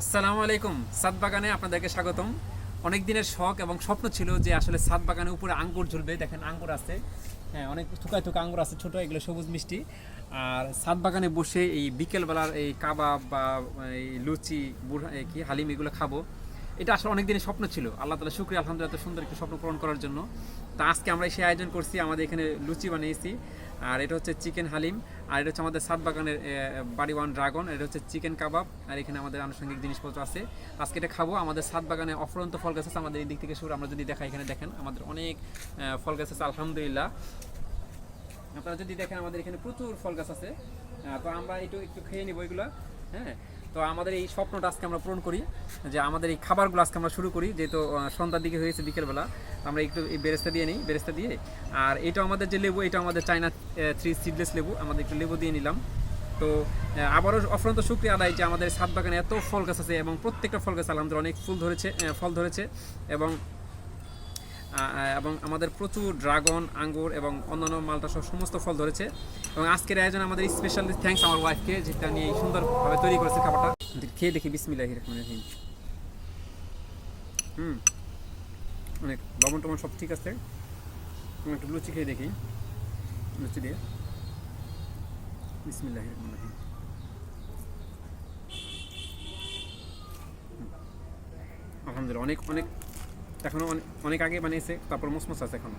আসসালামু আলাইকুম। ছাদ বাগানে আপনাদেরকে স্বাগতম। অনেক দিনের শখ এবং স্বপ্ন ছিল যে আসলে ছাদ বাগানের উপরে আঙ্গুর ঝুলবে। দেখেন আঙ্গুর আছে, হ্যাঁ অনেক থুকায় থুকা আঙ্গুর আছে, ছোট এগুলো সবুজ মিষ্টি। আর ছাদ বাগানে বসে এই বিকেলবেলার এই কাবাব বা এই লুচি কি হালিম এগুলো খাবো, এটা আসলে অনেক দিনের স্বপ্ন ছিল। আল্লাহ তাআলা শুকরিয়া আলহামদুলিল্লাহ এত সুন্দর একটা স্বপ্ন পূরণ করার জন্য। তা আজকে আমরা সেই আয়োজন করছি, আমাদের এখানে লুচি বানিয়েছি। আর এটা হচ্ছে চিকেন হালিম, আর এটা হচ্ছে আমাদের ছাদ বাগানের বাড়ি ওয়ান ড্রাগন, এটা হচ্ছে চিকেন কাবাব, আর এখানে আমাদের আনুষঙ্গিক জিনিসপত্র আছে। আজকে এটা খাবো। আমাদের ছাদ বাগানে অফুরন্ত ফল গাছ আছে, আমাদের এই দিক থেকে শুরু আমরা যদি দেখাই, এখানে দেখেন আমাদের অনেক ফল গাছ আছে আলহামদুলিল্লাহ। আপনারা যদি দেখেন আমাদের এখানে প্রচুর ফল গাছ আছে। তো আমরা একটু একটু খেয়ে নিব এগুলো। হ্যাঁ, তো আমাদের এই স্বপ্নটা আজকে আমরা পূরণ করি, যে আমাদের এই খাবারগুলো আজকে আমরা শুরু করি, যেহেতু সন্ধ্যার দিকে হয়েছে বিকেলবেলা। তো আমরা একটু এই বেরেস্তা দিয়ে নিই, বেরেস্তা দিয়ে। আর এটা আমাদের যে লেবু, এটা আমাদের চায়না 3 সিডলেস লেবু, আমাদের একটু লেবু দিয়ে নিলাম। তো আবারও অফুরন্ত শুকরিয়া আদায় যে আমাদের ছাদ বাগানে এত ফল গাছ আছে, এবং প্রত্যেকটা ফল গাছ আলহামদুলিল্লাহ অনেক ফল ধরেছে। এবং এবং আমাদের প্রচুর ড্রাগন, আঙ্গুর এবং অন্যান্য মালটা সহ সমস্ত ফল ধরেছে। এবং আজকের আয়োজন আমাদের স্পেশালি থ্যাঙ্কস আমার ওয়াইফকে, যেটা নিয়ে সুন্দরভাবে তৈরি করেছে খাবারটা। খেয়ে দেখি, বিসমিল্লাহির রহমানির রহিম। অনেক লবণ টবণ সব ঠিক আছে। একটু লুচি খেয়ে দেখি, লুচি দিয়ে বিসমিল্লাহির রহমানির রহিম। আলহামদুলিল্লাহ অনেক অনেক এখনো অনেক আগে বানিয়েছে, তারপর মসমস আছে এখনো।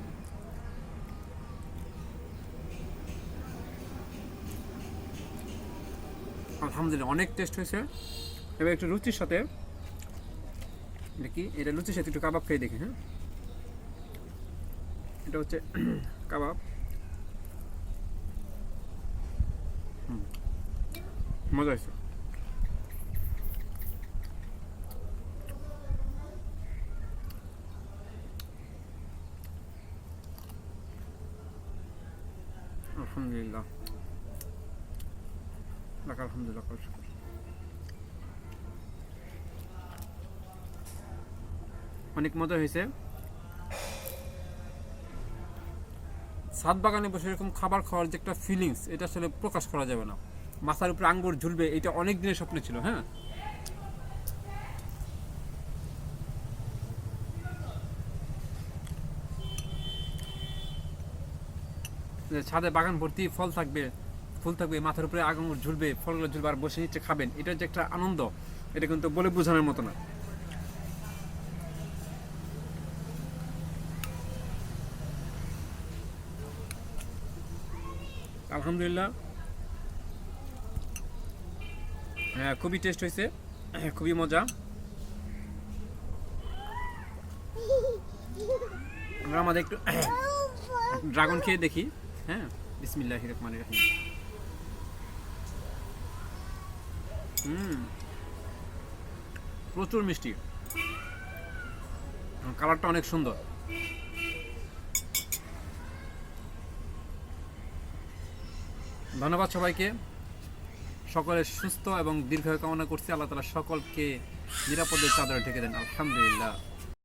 আলহামদুলিল্লাহ অনেক টেস্ট হয়েছে। এবার একটু লুচির সাথে দেখি, এটা লুচির সাথে একটু কাবাব খেয়ে দেখি। হ্যাঁ, এটা হচ্ছে কাবাব। মজা হয়েছে। আলহামদুলিল্লাহ, আলহামদুলিল্লাহ। অনেক মজা হয়েছে। ছাদ বাগানে বসে এরকম খাবার খাওয়ার যে একটা ফিলিংস, এটা আসলে প্রকাশ করা যাবে না। মাথার উপরে আঙ্গুর ঝুলবে, এটা অনেক দিনের স্বপ্ন ছিল। হ্যাঁ, ছাদে বাগান ভর্তি ফল থাকবে, ফুল থাকবে, মাথার উপরে আঙ্গুর ঝুলবে, ফলগুলো ঝুলবে, আর বসে নিচে খাবেন, এটার যে একটা আনন্দ, এটা কিন্তু বলে বোঝানোর মতো না। আলহামদুলিল্লাহ, হ্যাঁ খুবই টেস্ট হয়েছে, খুবই মজা। আমরা আমাদের একটু ড্রাগন খেয়ে দেখি। হ্যাঁ, বিসমিল্লাহির রহমানির রহিম। প্রচুর মিষ্টি, কালারটা অনেক সুন্দর। ধন্যবাদ সবাইকে। সকলের সুস্থ এবং দীর্ঘায়ু কামনা করছি। আল্লাহ তাআলা সকলকে নিরাপদে চাদরে ঢেকে দেন। আলহামদুলিল্লাহ।